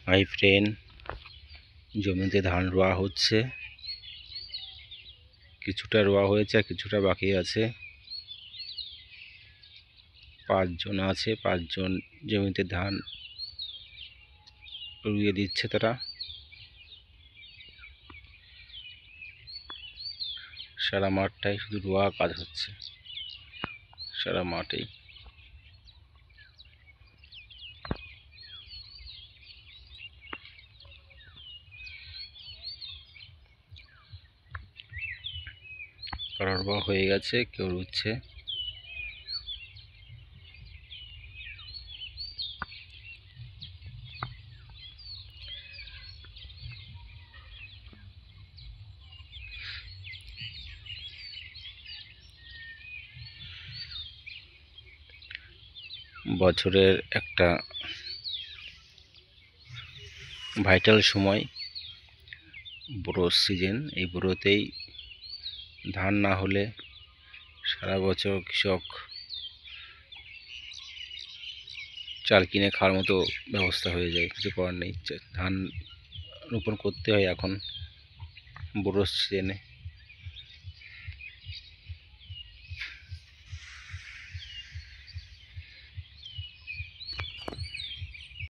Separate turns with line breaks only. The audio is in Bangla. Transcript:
হাই ফ্রেন্ড, জমিতে ধান রোয়া হচ্ছে। কিছুটা রোয়া হয়েছে আর কিছুটা বাকি আছে। 5 জন আছে, 5 জন জমিতে ধান রুইয়ে দিচ্ছে। তারা সারা মাঠটাই শুধু রোয়া কাজ হচ্ছে, সারা মাঠেই। কারোর রোয়া হয়ে গেছে, কেউ রুচ্ছে। বছরের একটা ভাইটাল সময়, বোরো সিজন। এই বোরোতেই ধান না হলে সারা বছর কৃষক চাল কিনে খাওয়ার মতো ব্যবস্থা হয়ে যায়, কিছু করার নেই। ধান রোপণ করতে হয় এখন বোরো সিজনে।